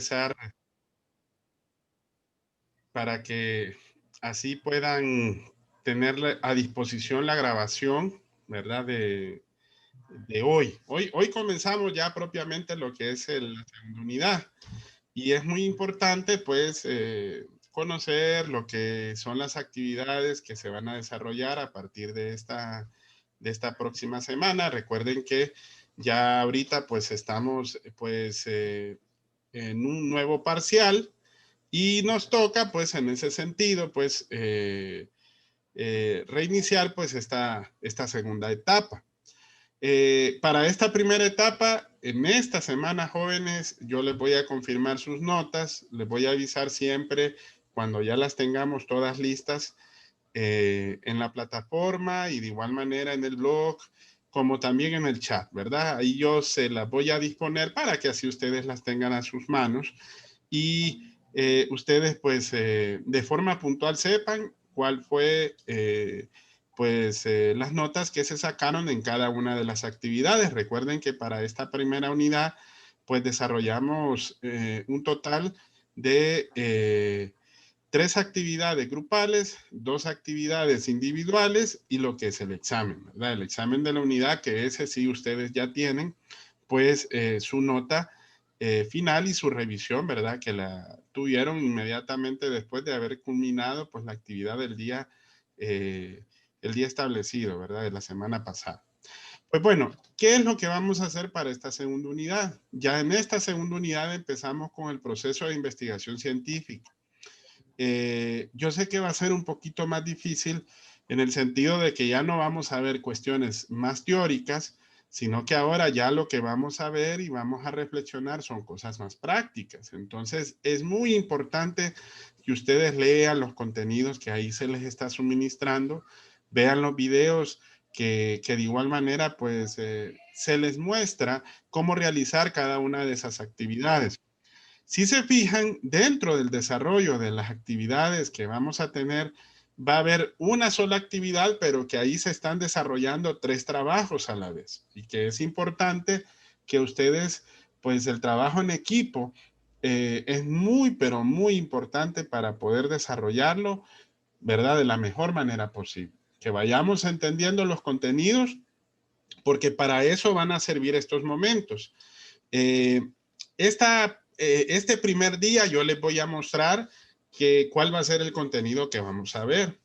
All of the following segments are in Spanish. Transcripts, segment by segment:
empezar para que así puedan tener a disposición la grabación, ¿verdad? De hoy. Hoy comenzamos ya propiamente lo que es la segunda unidad y es muy importante pues conocer lo que son las actividades que se van a desarrollar a partir de esta próxima semana. Recuerden que ya ahorita pues estamos pues en un nuevo parcial y nos toca pues en ese sentido pues reiniciar pues esta segunda etapa. Para esta primera etapa, en esta semana, jóvenes, yo les voy a confirmar sus notas, les voy a avisar siempre cuando ya las tengamos todas listas en la plataforma y de igual manera en el blog, como también en el chat, ¿verdad? Ahí yo se las voy a disponer para que así ustedes las tengan a sus manos y ustedes pues de forma puntual sepan cuál fue las notas que se sacaron en cada una de las actividades. Recuerden que para esta primera unidad pues desarrollamos un total de 3 actividades grupales, 2 actividades individuales y lo que es el examen, ¿verdad? El examen de la unidad, que ese sí ustedes ya tienen, pues su nota final y su revisión, ¿verdad? Que la tuvieron inmediatamente después de haber culminado pues la actividad el día establecido, ¿verdad? De la semana pasada. Pues bueno, ¿qué es lo que vamos a hacer para esta segunda unidad? Ya en esta segunda unidad empezamos con el proceso de investigación científica. Yo sé que va a ser un poquito más difícil en el sentido de que ya no vamos a ver cuestiones más teóricas, sino que ahora ya lo que vamos a ver y vamos a reflexionar son cosas más prácticas. Entonces, es muy importante que ustedes lean los contenidos que ahí se les está suministrando, vean los videos que de igual manera, pues, se les muestra cómo realizar cada una de esas actividades. Si se fijan, dentro del desarrollo de las actividades que vamos a tener, va a haber una sola actividad, pero que ahí se están desarrollando 3 trabajos a la vez. Y que es importante que ustedes, pues el trabajo en equipo es muy, pero muy importante para poder desarrollarlo, ¿verdad? De la mejor manera posible. Que vayamos entendiendo los contenidos, porque para eso van a servir estos momentos. Eh, este primer día yo les voy a mostrar cuál va a ser el contenido que vamos a ver.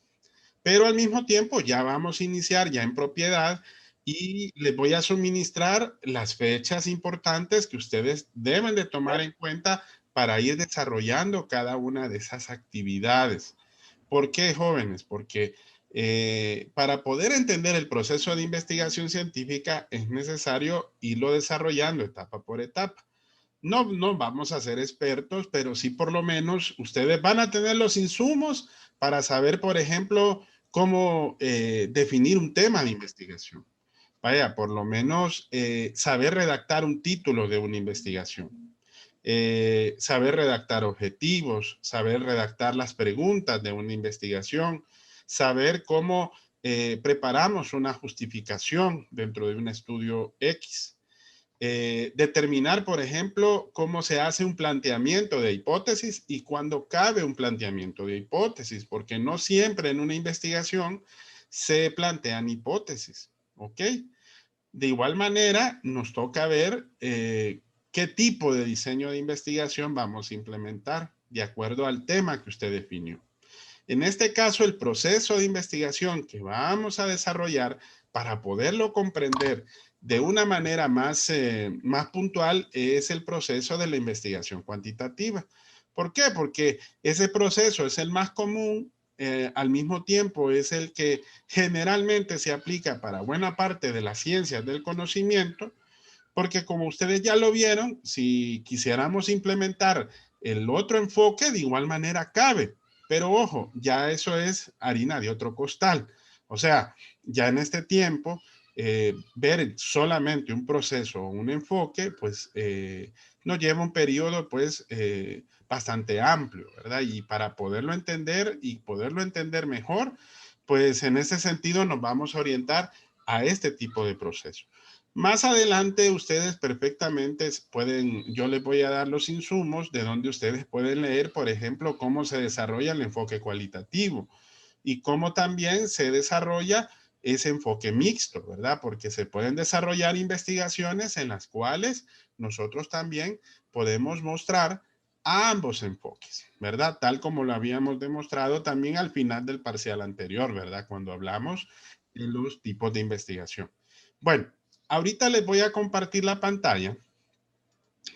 Pero al mismo tiempo ya vamos a iniciar ya en propiedad y les voy a suministrar las fechas importantes que ustedes deben de tomar en cuenta para ir desarrollando cada una de esas actividades. ¿Por qué, jóvenes? Porque para poder entender el proceso de investigación científica es necesario irlo desarrollando etapa por etapa. No vamos a ser expertos, pero sí por lo menos ustedes van a tener los insumos para saber, por ejemplo, cómo definir un tema de investigación. Vaya, por lo menos saber redactar un título de una investigación. Saber redactar objetivos, saber redactar las preguntas de una investigación, saber cómo preparamos una justificación dentro de un estudio X. Determinar, por ejemplo, cómo se hace un planteamiento de hipótesis y cuándo cabe un planteamiento de hipótesis, porque no siempre en una investigación se plantean hipótesis, ¿ok? De igual manera, nos toca ver qué tipo de diseño de investigación vamos a implementar de acuerdo al tema que usted definió. En este caso, el proceso de investigación que vamos a desarrollar para poderlo comprender de una manera más puntual es el proceso de la investigación cuantitativa. ¿Por qué? Porque ese proceso es el más común, al mismo tiempo es el que generalmente se aplica para buena parte de las ciencias del conocimiento, porque como ustedes ya lo vieron, si quisiéramos implementar el otro enfoque, de igual manera cabe. Pero ojo, ya eso es harina de otro costal. O sea, ya en este tiempo, ver solamente un proceso o un enfoque, pues nos lleva un periodo pues bastante amplio, ¿verdad? Y para poderlo entender y poderlo entender mejor, pues en ese sentido nos vamos a orientar a este tipo de proceso. Más adelante ustedes perfectamente pueden, yo les voy a dar los insumos de donde ustedes pueden leer, por ejemplo, cómo se desarrolla el enfoque cualitativo y cómo también se desarrolla ese enfoque mixto, ¿verdad? Porque se pueden desarrollar investigaciones en las cuales nosotros también podemos mostrar ambos enfoques, ¿verdad? Tal como lo habíamos demostrado también al final del parcial anterior, ¿verdad? Cuando hablamos de los tipos de investigación. Bueno, ahorita les voy a compartir la pantalla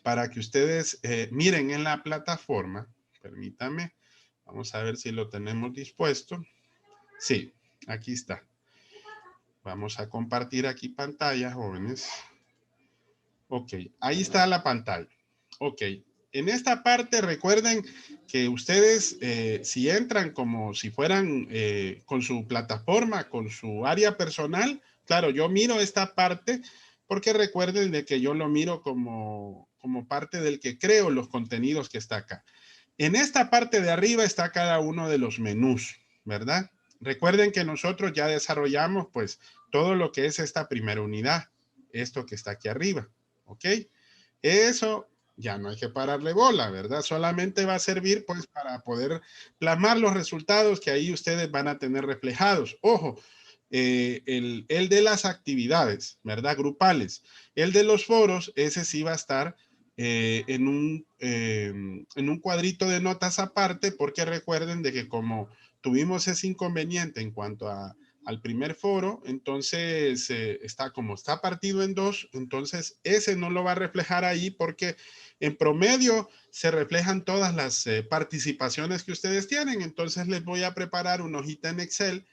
para que ustedes miren en la plataforma. Permítame, vamos a ver si lo tenemos dispuesto. Sí, aquí está. Vamos a compartir aquí pantalla, jóvenes. Ok, ahí está la pantalla. Ok, en esta parte recuerden que ustedes si entran como si fueran con su plataforma, con su área personal, claro, yo miro esta parte porque recuerden de que yo lo miro como parte del que creo los contenidos que está acá. En esta parte de arriba está cada uno de los menús, ¿verdad? Recuerden que nosotros ya desarrollamos pues todo lo que es esta primera unidad, esto que está aquí arriba, ¿ok? Eso ya no hay que pararle bola, ¿verdad? Solamente va a servir pues para poder plasmar los resultados que ahí ustedes van a tener reflejados. Ojo, el de las actividades, ¿verdad? Grupales. El de los foros, ese sí va a estar en un cuadrito de notas aparte, porque recuerden de que como tuvimos ese inconveniente en cuanto al primer foro, entonces como está partido en dos, entonces ese no lo va a reflejar ahí porque en promedio se reflejan todas las participaciones que ustedes tienen, entonces les voy a preparar una hojita en Excel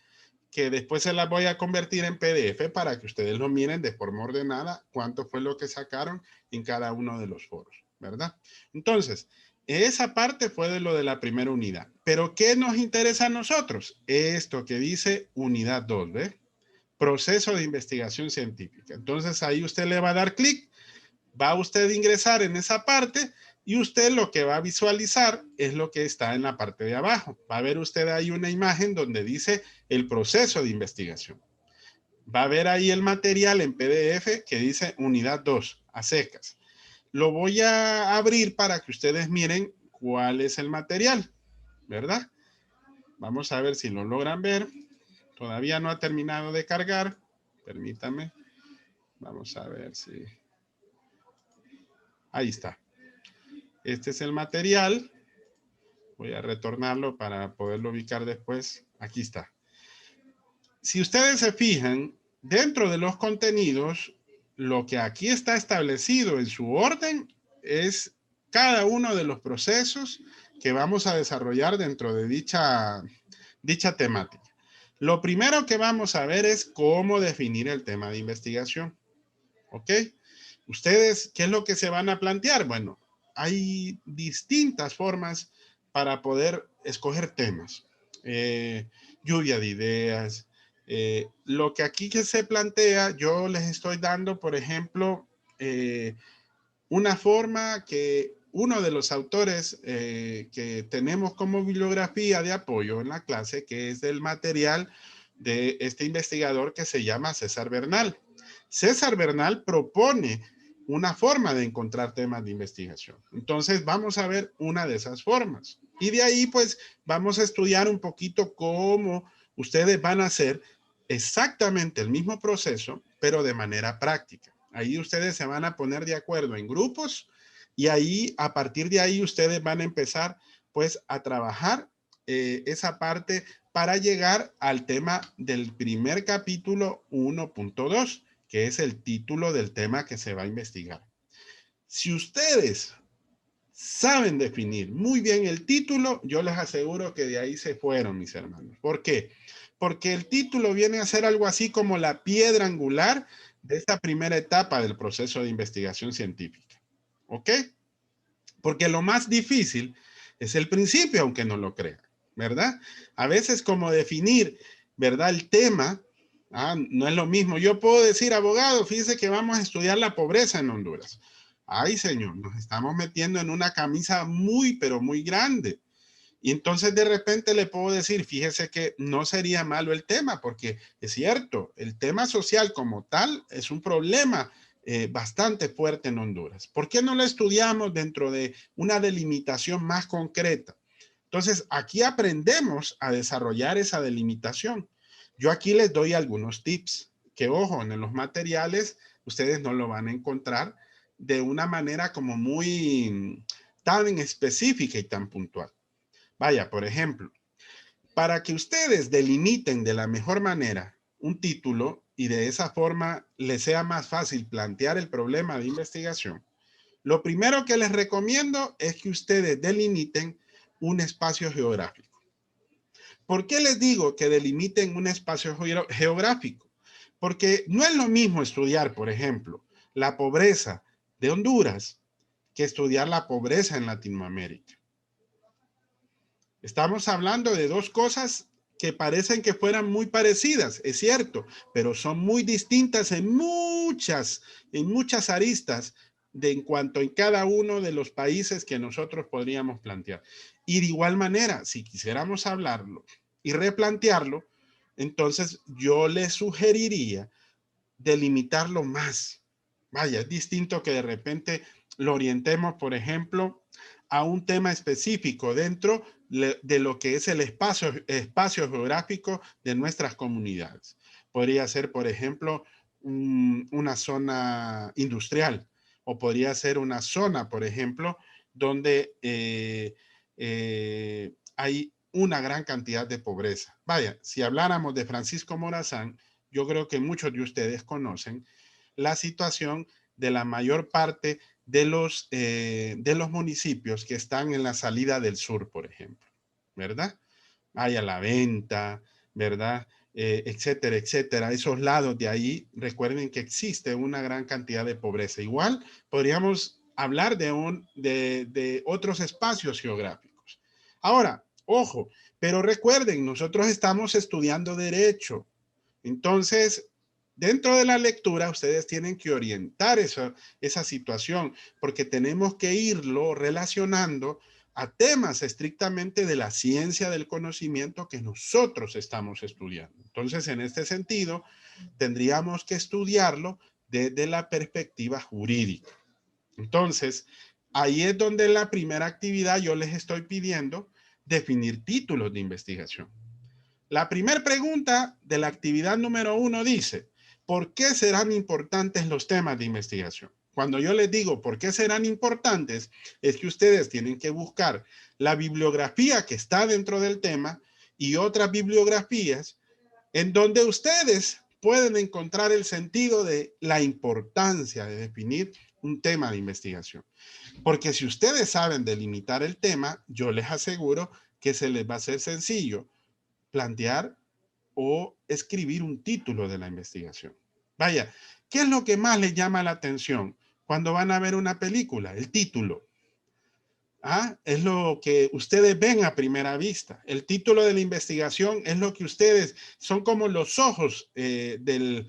que después se las voy a convertir en PDF para que ustedes lo miren de forma ordenada cuánto fue lo que sacaron en cada uno de los foros, ¿verdad? Entonces, esa parte fue de lo de la primera unidad. Pero ¿qué nos interesa a nosotros? Esto que dice unidad 2, ¿ve? Proceso de investigación científica. Entonces ahí usted le va a dar clic, va usted a ingresar en esa parte y usted lo que va a visualizar es lo que está en la parte de abajo. Va a ver usted ahí una imagen donde dice el proceso de investigación. Va a ver ahí el material en PDF que dice unidad 2, a secas. Lo voy a abrir para que ustedes miren cuál es el material, ¿verdad? Vamos a ver si lo logran ver. Todavía no ha terminado de cargar. Permítame. Vamos a ver si... Ahí está. Este es el material. Voy a retornarlo para poderlo ubicar después. Aquí está. Si ustedes se fijan, dentro de los contenidos, lo que aquí está establecido en su orden es cada uno de los procesos que vamos a desarrollar dentro de dicha temática. Lo primero que vamos a ver es cómo definir el tema de investigación. ¿Ok? Ustedes, ¿qué es lo que se van a plantear? Bueno, hay distintas formas para poder escoger temas. Lluvia de ideas. Lo que aquí que se plantea, yo les estoy dando, por ejemplo, una forma que uno de los autores que tenemos como bibliografía de apoyo en la clase, que es del material de este investigador que se llama César Bernal. César Bernal propone una forma de encontrar temas de investigación. Entonces vamos a ver una de esas formas. Y de ahí pues vamos a estudiar un poquito cómo ustedes van a hacer exactamente el mismo proceso, pero de manera práctica. Ahí ustedes se van a poner de acuerdo en grupos y ahí, a partir de ahí, ustedes van a empezar pues a trabajar esa parte para llegar al tema del primer capítulo 1.2, que es el título del tema que se va a investigar. Si ustedes saben definir muy bien el título, yo les aseguro que de ahí se fueron, mis hermanos. ¿Por qué? Porque el título viene a ser algo así como la piedra angular de esta primera etapa del proceso de investigación científica. ¿Ok? Porque lo más difícil es el principio, aunque no lo crean, ¿verdad? A veces como definir, ¿verdad? El tema, no es lo mismo. Yo puedo decir, abogado, fíjese que vamos a estudiar la pobreza en Honduras. Ay, señor, nos estamos metiendo en una camisa muy, pero muy grande. Y entonces de repente le puedo decir, fíjese que no sería malo el tema, porque es cierto, el tema social como tal es un problema bastante fuerte en Honduras. ¿Por qué no lo estudiamos dentro de una delimitación más concreta? Entonces, aquí aprendemos a desarrollar esa delimitación. Yo aquí les doy algunos tips que, ojo, en los materiales ustedes no lo van a encontrar de una manera como muy tan específica y tan puntual. Vaya, por ejemplo, para que ustedes delimiten de la mejor manera un título y de esa forma les sea más fácil plantear el problema de investigación, lo primero que les recomiendo es que ustedes delimiten un espacio geográfico. ¿Por qué les digo que delimiten un espacio geográfico? Porque no es lo mismo estudiar, por ejemplo, la pobreza de Honduras que estudiar la pobreza en Latinoamérica. Estamos hablando de dos cosas que parecen que fueran muy parecidas, es cierto, pero son muy distintas en muchas aristas en cuanto en cada uno de los países que nosotros podríamos plantear. Y de igual manera, si quisiéramos hablarlo y replantearlo, entonces yo les sugeriría delimitarlo más. Vaya, es distinto que de repente lo orientemos, por ejemplo, a un tema específico dentro de lo que es el espacio geográfico de nuestras comunidades. Podría ser, por ejemplo, una zona industrial o podría ser una zona, por ejemplo, donde hay una gran cantidad de pobreza. Vaya, si habláramos de Francisco Morazán, yo creo que muchos de ustedes conocen la situación de la mayor parte de los municipios que están en la salida del sur, por ejemplo, ¿verdad? Hay a la venta, ¿verdad? Etcétera, etcétera. Esos lados de ahí, recuerden que existe una gran cantidad de pobreza. Igual podríamos hablar de otros espacios geográficos. Ahora, ojo, pero recuerden, nosotros estamos estudiando derecho. Entonces, dentro de la lectura, ustedes tienen que orientar esa situación, porque tenemos que irlo relacionando a temas estrictamente de la ciencia del conocimiento que nosotros estamos estudiando. Entonces, en este sentido, tendríamos que estudiarlo desde la perspectiva jurídica. Entonces, ahí es donde la primera actividad yo les estoy pidiendo definir títulos de investigación. La primera pregunta de la actividad número 1 dice, ¿por qué serán importantes los temas de investigación? Cuando yo les digo por qué serán importantes, es que ustedes tienen que buscar la bibliografía que está dentro del tema y otras bibliografías en donde ustedes pueden encontrar el sentido de la importancia de definir un tema de investigación. Porque si ustedes saben delimitar el tema, yo les aseguro que se les va a hacer sencillo plantear o escribir un título de la investigación. Vaya, ¿qué es lo que más les llama la atención cuando van a ver una película? El título. Es lo que ustedes ven a primera vista. El título de la investigación es lo que ustedes, son como los ojos del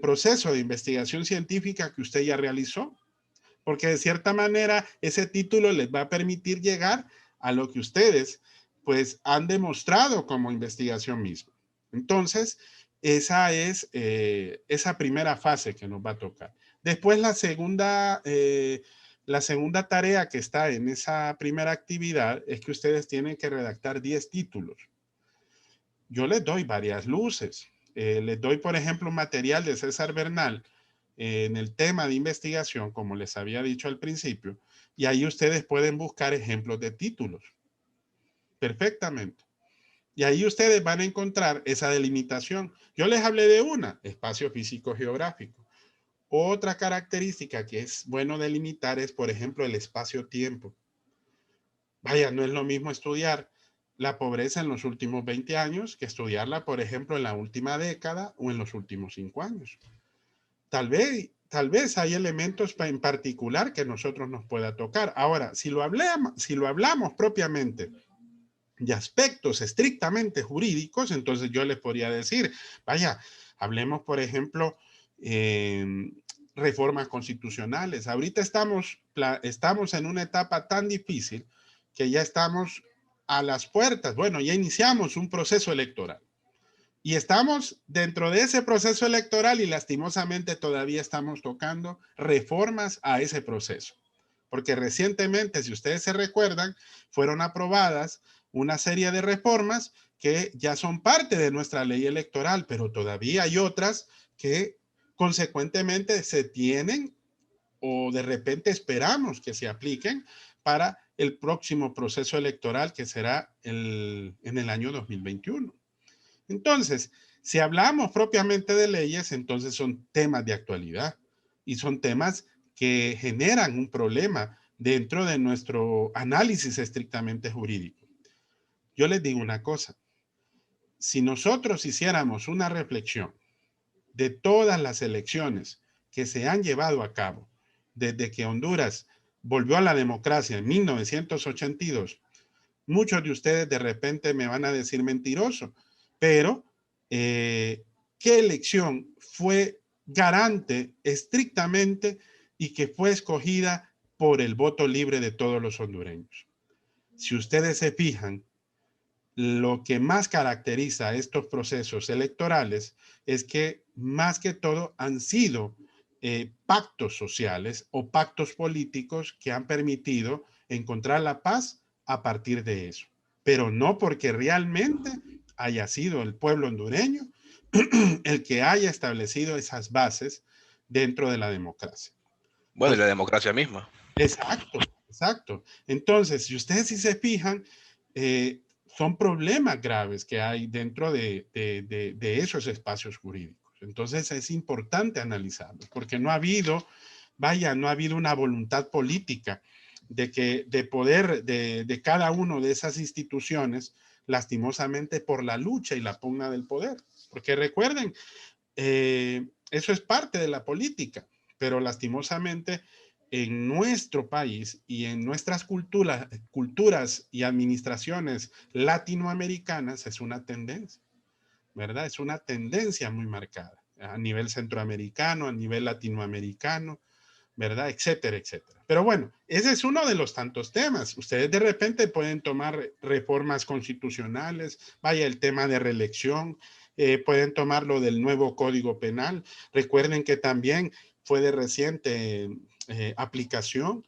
proceso de investigación científica que usted ya realizó. Porque de cierta manera ese título les va a permitir llegar a lo que ustedes pues han demostrado como investigación misma. Entonces, esa es esa primera fase que nos va a tocar. Después la segunda tarea que está en esa primera actividad es que ustedes tienen que redactar 10 títulos. Yo les doy varias luces. Les doy, por ejemplo, un material de César Bernal en el tema de investigación, como les había dicho al principio, y ahí ustedes pueden buscar ejemplos de títulos perfectamente. Y ahí ustedes van a encontrar esa delimitación. Yo les hablé de una, espacio físico geográfico. Otra característica que es bueno delimitar es, por ejemplo, el espacio-tiempo. Vaya, no es lo mismo estudiar la pobreza en los últimos 20 años que estudiarla, por ejemplo, en la última década o en los últimos 5 años. Tal vez hay elementos en particular que nosotros nos pueda tocar. Ahora, si lo hablamos propiamente de aspectos estrictamente jurídicos, entonces yo les podría decir, vaya, hablemos, por ejemplo, eh, reformas constitucionales. Ahorita estamos en una etapa tan difícil que ya estamos a las puertas. Bueno, ya iniciamos un proceso electoral. Y estamos dentro de ese proceso electoral y lastimosamente todavía estamos tocando reformas a ese proceso. Porque recientemente, si ustedes se recuerdan, fueron aprobadas una serie de reformas que ya son parte de nuestra ley electoral, pero todavía hay otras que consecuentemente se tienen o de repente esperamos que se apliquen para el próximo proceso electoral que será en el año 2021. Entonces, si hablamos propiamente de leyes, entonces son temas de actualidad y son temas que generan un problema dentro de nuestro análisis estrictamente jurídico. Yo les digo una cosa, si nosotros hiciéramos una reflexión de todas las elecciones que se han llevado a cabo desde que Honduras volvió a la democracia en 1982, muchos de ustedes de repente me van a decir mentiroso, pero ¿qué elección fue garante estrictamente y que fue escogida por el voto libre de todos los hondureños? Si ustedes se fijan, lo que más caracteriza estos procesos electorales es que más que todo han sido pactos sociales o pactos políticos que han permitido encontrar la paz a partir de eso, pero no porque realmente haya sido el pueblo hondureño el que haya establecido esas bases dentro de la democracia. Bueno, y la democracia misma. Exacto, exacto. Entonces, si ustedes sí se fijan, son problemas graves que hay dentro de esos espacios jurídicos. Entonces, es importante analizarlos, porque no ha habido, vaya, no ha habido una voluntad política de poder de cada una de esas instituciones, lastimosamente por la lucha y la pugna del poder. Porque recuerden, eso es parte de la política, pero lastimosamente en nuestro país y en nuestras culturas y administraciones latinoamericanas es una tendencia, ¿verdad? Es una tendencia muy marcada a nivel centroamericano, a nivel latinoamericano, ¿verdad? Etcétera, etcétera. Pero bueno, ese es uno de los tantos temas. Ustedes de repente pueden tomar reformas constitucionales, vaya el tema de reelección, pueden tomar lo del nuevo Código Penal. Recuerden que también fue de reciente aplicación.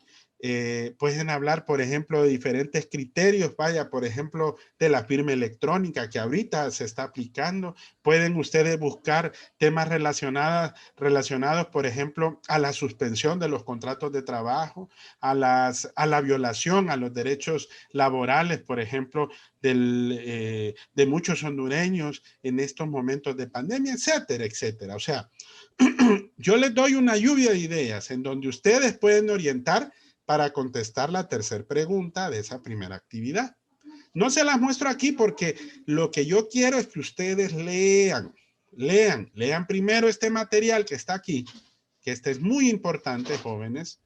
Pueden hablar, por ejemplo, de diferentes criterios, vaya, por ejemplo, de la firma electrónica que ahorita se está aplicando. Pueden ustedes buscar temas relacionados, por ejemplo, a la suspensión de los contratos de trabajo, a la violación a los derechos laborales, por ejemplo, de muchos hondureños en estos momentos de pandemia, etcétera, etcétera. O sea, yo les doy una lluvia de ideas en donde ustedes pueden orientar para contestar la tercera pregunta de esa primera actividad. No se las muestro aquí porque lo que yo quiero es que ustedes lean primero este material que está aquí, que este es muy importante, jóvenes,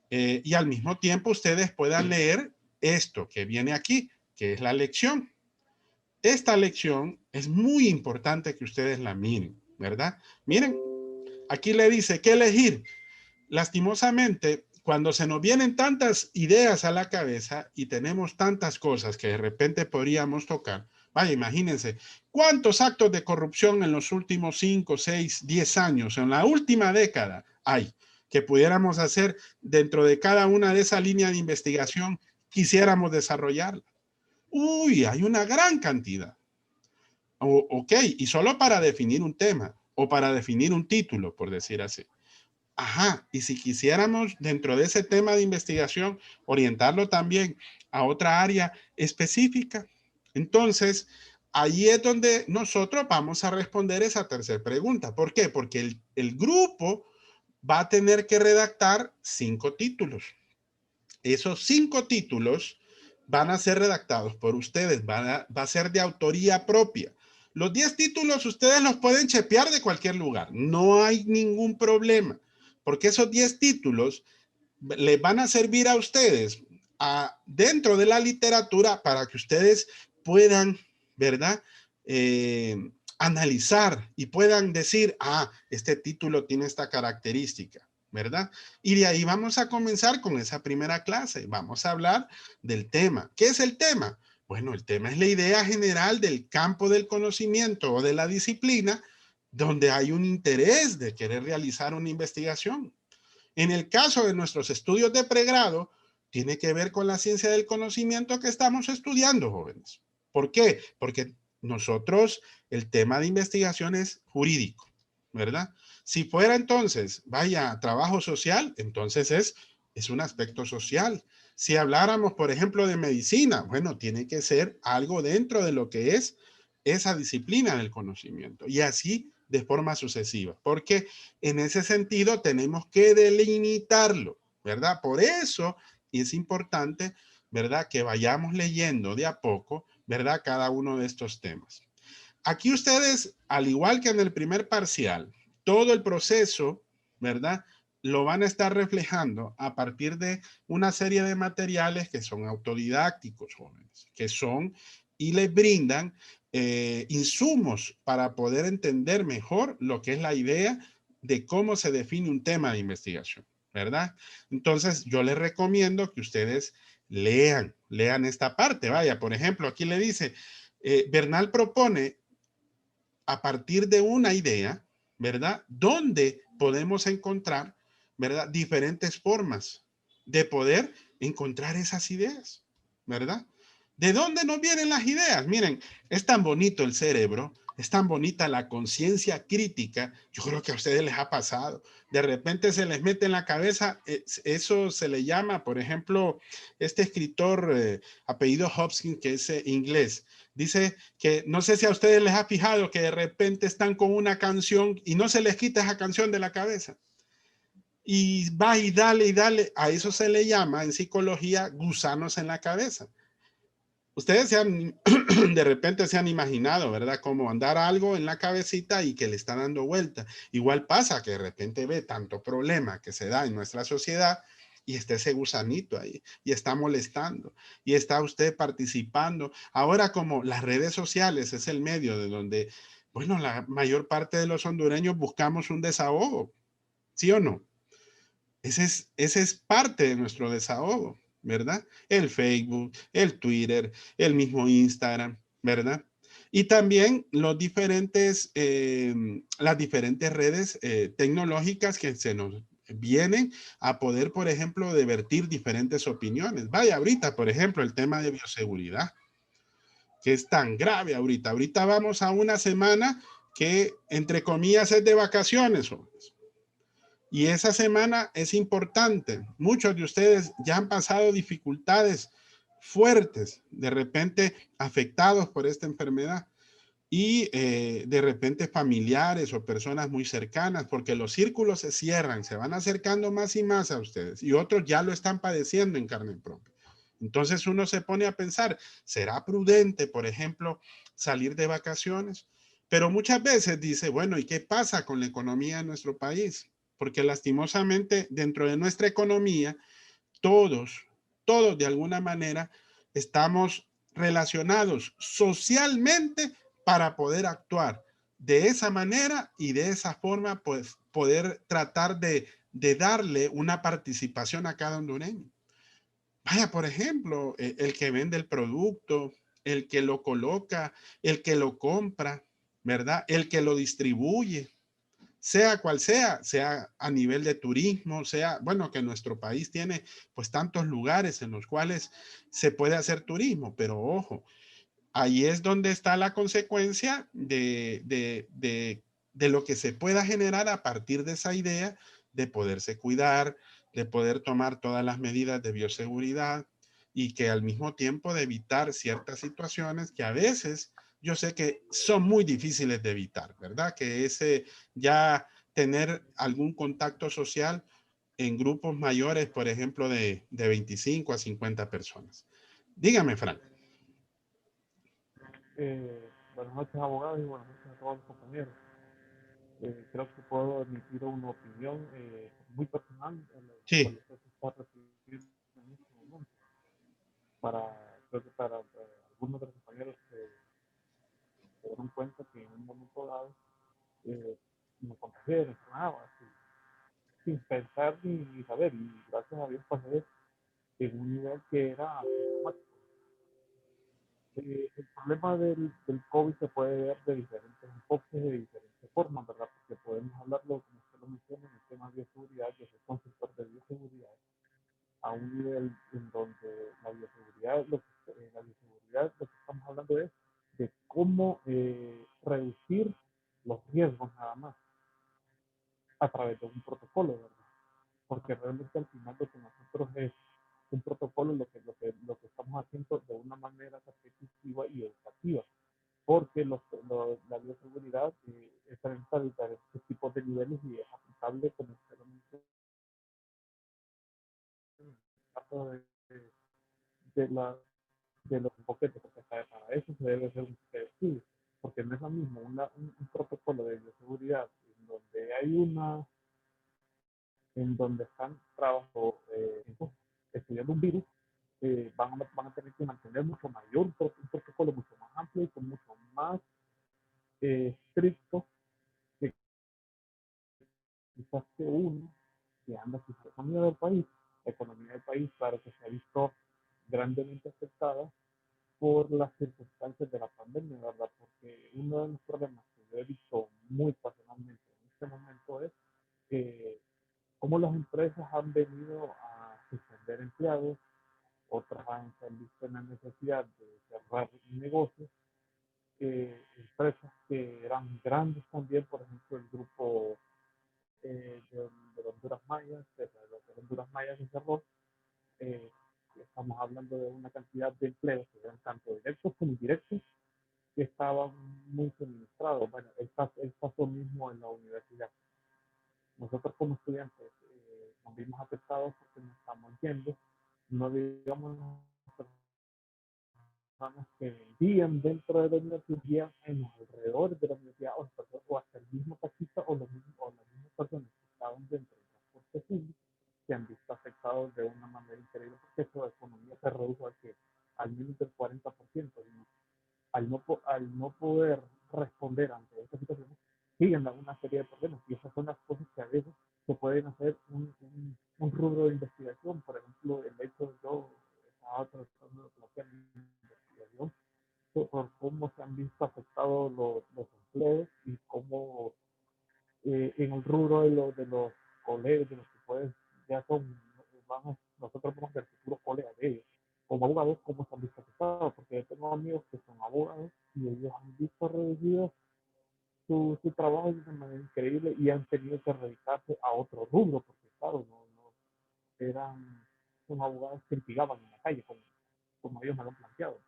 y al mismo tiempo ustedes puedan leer esto que viene aquí, que es la lección. Esta lección es muy importante que ustedes la miren, ¿verdad? Miren, aquí le dice qué elegir. Lastimosamente, cuando se nos vienen tantas ideas a la cabeza y tenemos tantas cosas que de repente podríamos tocar, vaya, imagínense, ¿cuántos actos de corrupción en los últimos 5, 6, 10 años, en la última década hay que pudiéramos hacer dentro de cada una de esas líneas de investigación, quisiéramos desarrollarla? Uy, hay una gran cantidad. Ok, y solo para definir un tema o para definir un título, por decir así. Ajá, y si quisiéramos dentro de ese tema de investigación orientarlo también a otra área específica, entonces ahí es donde nosotros vamos a responder esa tercera pregunta. ¿Por qué? Porque el grupo va a tener que redactar 5 títulos. Esos 5 títulos van a ser redactados por ustedes, va a ser de autoría propia. Los 10 títulos ustedes los pueden chepear de cualquier lugar, no hay ningún problema, porque esos 10 títulos les van a servir a ustedes dentro de la literatura para que ustedes puedan, ¿verdad? Analizar y puedan decir, este título tiene esta característica, ¿verdad? Y de ahí vamos a comenzar con esa primera clase. Vamos a hablar del tema. ¿Qué es el tema? Bueno, el tema es la idea general del campo del conocimiento o de la disciplina donde hay un interés de querer realizar una investigación. En el caso de nuestros estudios de pregrado, tiene que ver con la ciencia del conocimiento que estamos estudiando, jóvenes. ¿Por qué? Porque nosotros, el tema de investigación es jurídico, ¿verdad? Si fuera entonces, vaya, trabajo social, entonces es un aspecto social. Si habláramos, por ejemplo, de medicina, bueno, tiene que ser algo dentro de lo que es esa disciplina del conocimiento. Y así de forma sucesiva, porque en ese sentido tenemos que delimitarlo, ¿verdad? Por eso es importante, ¿verdad? Que vayamos leyendo de a poco, ¿verdad? Cada uno de estos temas. Aquí ustedes, al igual que en el primer parcial, todo el proceso, ¿verdad? Lo van a estar reflejando a partir de una serie de materiales que son autodidácticos, jóvenes, que son y les brindan insumos para poder entender mejor lo que es la idea de cómo se define un tema de investigación, ¿verdad? Entonces, yo les recomiendo que ustedes lean esta parte. Vaya, por ejemplo, aquí le dice, Bernal propone a partir de una idea, ¿verdad? Donde podemos encontrar, ¿verdad? Diferentes formas de poder encontrar esas ideas, ¿verdad? ¿De dónde nos vienen las ideas? Miren, es tan bonito el cerebro, es tan bonita la conciencia crítica. Yo creo que a ustedes les ha pasado. De repente se les mete en la cabeza, eso se le llama, por ejemplo, este escritor apellido Hopkins, que es inglés, dice que no sé si a ustedes les ha fijado que de repente están con una canción y no se les quita esa canción de la cabeza. Y va y dale, a eso se le llama en psicología gusanos en la cabeza. Ustedes se han, de repente se han imaginado, ¿verdad? Como andar algo en la cabecita y que le está dando vuelta. Igual pasa que de repente ve tanto problema que se da en nuestra sociedad y está ese gusanito ahí y está molestando y está usted participando. Ahora como las redes sociales es el medio de donde, bueno, la mayor parte de los hondureños buscamos un desahogo, ¿sí o no? Ese es parte de nuestro desahogo, ¿verdad? El Facebook, el Twitter, el mismo Instagram, ¿verdad? Y también las diferentes redes tecnológicas que se nos vienen a poder, por ejemplo, divertir diferentes opiniones. Vaya, ahorita, por ejemplo, el tema de bioseguridad, que es tan grave ahorita. Ahorita vamos a una semana que, entre comillas, es de vacaciones, hombres. Y esa semana es importante. Muchos de ustedes ya han pasado dificultades fuertes, de repente afectados por esta enfermedad y de repente familiares o personas muy cercanas, porque los círculos se cierran, se van acercando más y más a ustedes y otros ya lo están padeciendo en carne propia. Entonces uno se pone a pensar, ¿será prudente, por ejemplo, salir de vacaciones? Pero muchas veces dice, bueno, ¿y qué pasa con la economía de nuestro país? Porque lastimosamente dentro de nuestra economía, todos, todos de alguna manera estamos relacionados socialmente para poder actuar de esa manera y de esa forma, pues poder tratar de darle una participación a cada hondureño. Vaya, por ejemplo, el que vende el producto, el que lo coloca, el que lo compra, ¿verdad? El que lo distribuye, sea cual sea a nivel de turismo, sea, bueno, que nuestro país tiene pues tantos lugares en los cuales se puede hacer turismo, pero ojo, ahí es donde está la consecuencia de lo que se pueda generar a partir de esa idea de poderse cuidar, de poder tomar todas las medidas de bioseguridad y que al mismo tiempo de evitar ciertas situaciones que a veces yo sé que son muy difíciles de evitar, ¿verdad? Que ese ya tener algún contacto social en grupos mayores, por ejemplo, de 25 a 50 personas. Dígame, Frank. Buenas noches, abogado, y buenas noches a todos los compañeros. Creo que puedo emitir una opinión muy personal en lo Sí. que se está refiriendo en este momento. Creo que para algunos de los compañeros se dieron cuenta que en un momento dado me contagié de enfermedad, sin pensar ni saber, y gracias a Dios pasé en un nivel que era asintomático. el problema del COVID se puede ver de diferentes enfoques, de diferentes formas, ¿verdad? Porque podemos hablarlo, como usted lo menciona, en el tema de bioseguridad. Yo soy consultor de bioseguridad a un nivel en donde la bioseguridad, lo que estamos hablando es de cómo reducir los riesgos nada más a través de un protocolo, ¿verdad? Porque realmente al final lo que nosotros es un protocolo, lo que estamos haciendo de una manera repetitiva y educativa, porque la bioseguridad está en diferentes tipos de niveles y es aplicable, como usted lo menciona, en el caso de, la, de los enfoques, porque para eso se debe hacer un estudio, porque no es lo mismo un protocolo de bioseguridad en donde están trabajando, estudiando un virus, van a tener que mantener mucho mayor, un protocolo mucho más amplio y con mucho más estricto que quizás que uno que anda con la economía del país. La economía del país, claro que se ha visto grandemente afectada por las circunstancias de la pandemia, ¿verdad? Porque uno de los problemas que yo he visto muy personalmente en este momento es cómo las empresas han venido a suspender empleados, otras se han visto en la necesidad de cerrar negocios, empresas que eran grandes también, por ejemplo, el grupo de Honduras Mayas, de Honduras Mayas se cerró. eh, Estamos hablando de una cantidad de empleos que eran tanto directos como indirectos, que estaban muy suministrados. Bueno, el caso mismo en la universidad. Nosotros como estudiantes nos vimos afectados porque nos estamos yendo, no digamos personas que vivían dentro de la universidad, en los alrededores de la universidad, o hasta el mismo taxista, o las mismas personas que estaban dentro del transporte público, se han visto afectados de una manera increíble, porque su economía se redujo al menos del 40%. Y al no poder responder ante esta situación, siguen dando una serie de problemas. Y esas son las cosas que a veces se pueden hacer un rubro de investigación. Por ejemplo, el hecho de yo estaba tratando de plantear una investigación por cómo se han visto afectados los empleos y cómo en el rubro de los colegas, de los que pueden, ya son, nosotros vamos a ser futuros colegas de ellos, como abogados, cómo se han visto afectados, porque yo tengo amigos que son abogados y ellos han visto reducido su trabajo de una manera increíble y han tenido que dedicarse a otro rubro, porque claro, no eran, son abogados que litigaban en la calle, como ellos me lo han planteado.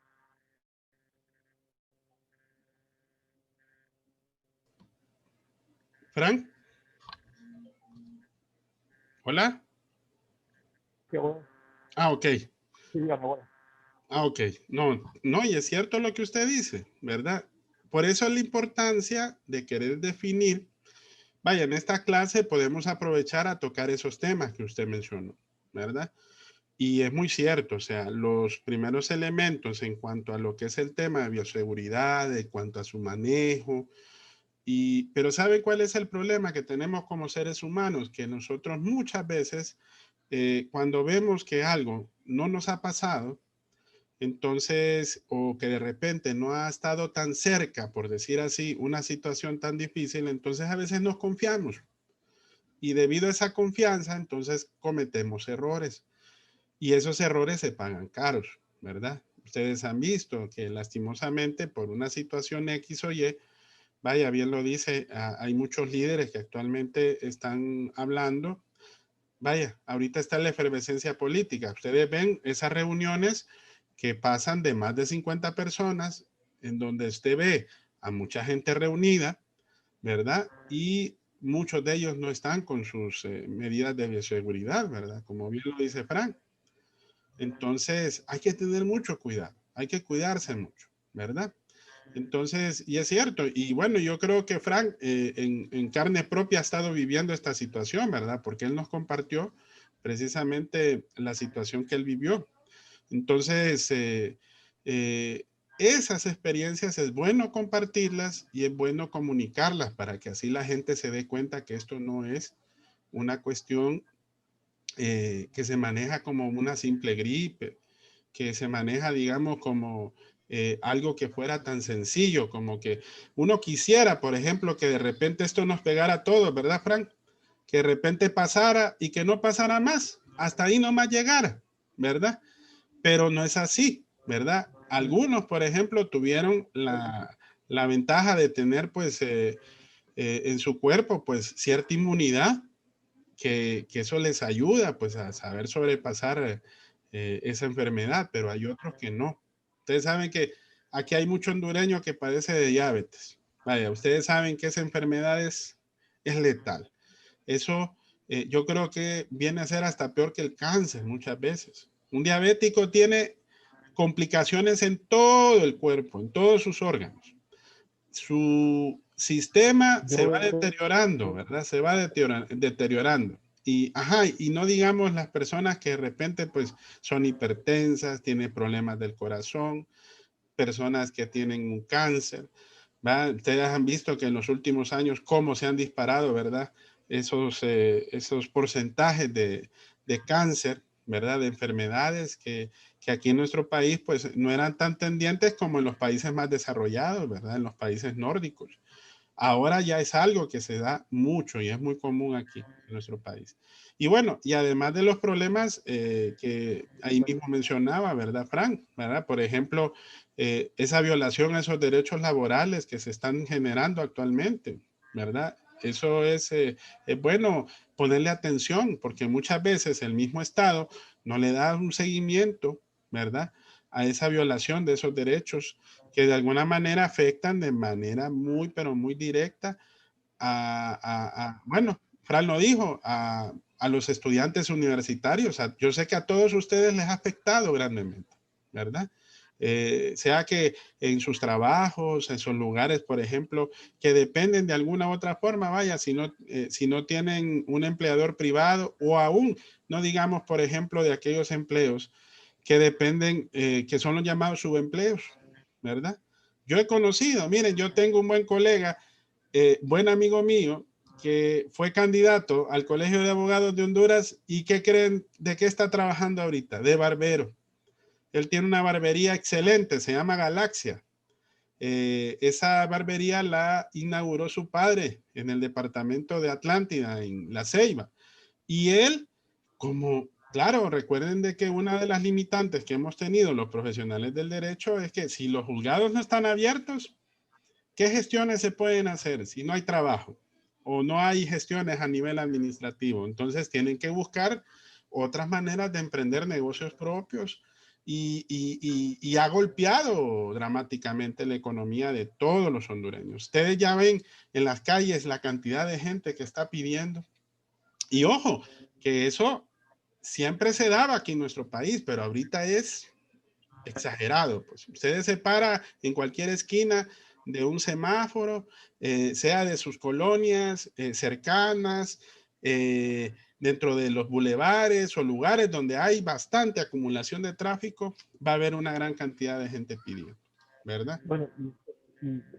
Frank, hola. Sí, bueno, Ah, ok. sí, dígame, bueno. Ah, ok. No, no, y es cierto lo que usted dice, ¿verdad? Por eso la importancia de querer definir. Vaya, en esta clase podemos aprovechar a tocar esos temas que usted mencionó, ¿verdad? Y es muy cierto, o sea, los primeros elementos en cuanto a lo que es el tema de bioseguridad, en cuanto a su manejo, pero ¿sabe cuál es el problema que tenemos como seres humanos? Que nosotros muchas veces, cuando vemos que algo no nos ha pasado, entonces, o que de repente no ha estado tan cerca, por decir así, una situación tan difícil, entonces a veces nos confiamos. Y debido a esa confianza, entonces cometemos errores. Y esos errores se pagan caros, ¿verdad? Ustedes han visto que lastimosamente por una situación X o Y, vaya, bien lo dice, hay muchos líderes que actualmente están hablando. Vaya, ahorita está la efervescencia política. Ustedes ven esas reuniones que pasan de más de 50 personas, en donde usted ve a mucha gente reunida, ¿verdad? Y muchos de ellos no están con sus medidas de bioseguridad, ¿verdad? Como bien lo dice Frank. Entonces, hay que tener mucho cuidado, hay que cuidarse mucho, ¿verdad? Entonces, y es cierto, y bueno, yo creo que Frank en carne propia ha estado viviendo esta situación, ¿verdad? Porque él nos compartió precisamente la situación que él vivió. Entonces, eh, esas experiencias es bueno compartirlas y es bueno comunicarlas para que así la gente se dé cuenta que esto no es una cuestión que se maneja como una simple gripe, que se maneja, digamos, como algo que fuera tan sencillo como que uno quisiera, por ejemplo, que de repente esto nos pegara a todos, ¿verdad, Frank? Que de repente pasara y que no pasara más, hasta ahí nomás llegara, ¿verdad? Pero no es así, ¿verdad? Algunos, por ejemplo, tuvieron la ventaja de tener, pues, en su cuerpo, pues, cierta inmunidad, que eso les ayuda, pues, a saber sobrepasar esa enfermedad, pero hay otros que no. Ustedes saben que aquí hay mucho hondureño que padece de diabetes. Vaya, ustedes saben que esa enfermedad es letal. Eso yo creo que viene a ser hasta peor que el cáncer muchas veces. Un diabético tiene complicaciones en todo el cuerpo, en todos sus órganos. Su sistema se va deteriorando, ¿verdad? Se va deteriorando. Y, ajá, y no digamos las personas que de repente pues son hipertensas, tienen problemas del corazón, personas que tienen un cáncer, ¿verdad? Ustedes han visto que en los últimos años cómo se han disparado, ¿verdad? Esos porcentajes de cáncer, ¿verdad? De enfermedades que aquí en nuestro país pues no eran tan tendientes como en los países más desarrollados, ¿verdad? En los países nórdicos. Ahora ya es algo que se da mucho y es muy común aquí en nuestro país. Y bueno, y además de los problemas que ahí mismo mencionaba, ¿verdad, Frank? ¿Verdad? Por ejemplo, esa violación a esos derechos laborales que se están generando actualmente, ¿verdad? Eso es bueno ponerle atención porque muchas veces el mismo Estado no le da un seguimiento, ¿verdad? A esa violación de esos derechos que de alguna manera afectan de manera muy, pero muy directa bueno, Fran lo dijo, a los estudiantes universitarios. Yo sé que a todos ustedes les ha afectado grandemente, ¿verdad? Sea que en sus trabajos, en sus lugares, por ejemplo, que dependen de alguna otra forma, vaya, si no tienen un empleador privado o aún, no digamos, por ejemplo, de aquellos empleos que dependen, que son los llamados subempleos, ¿verdad? Yo he conocido, miren, yo tengo un buen colega, buen amigo mío, que fue candidato al Colegio de Abogados de Honduras y ¿qué creen de qué está trabajando ahorita? De barbero. Él tiene una barbería excelente, se llama Galaxia. Esa barbería la inauguró su padre en el departamento de Atlántida, en La Ceiba. Y él, como, claro, recuerden de que una de las limitantes que hemos tenido los profesionales del derecho es que si los juzgados no están abiertos, ¿qué gestiones se pueden hacer si no hay trabajo o no hay gestiones a nivel administrativo? Entonces tienen que buscar otras maneras de emprender negocios propios y ha golpeado dramáticamente la economía de todos los hondureños. Ustedes ya ven en las calles la cantidad de gente que está pidiendo. Y ojo, que eso siempre se daba aquí en nuestro país, pero ahorita es exagerado. Pues ustedes se para en cualquier esquina de un semáforo, sea de sus colonias cercanas, dentro de los bulevares o lugares donde hay bastante acumulación de tráfico, va a haber una gran cantidad de gente pidiendo, ¿verdad? Bueno, y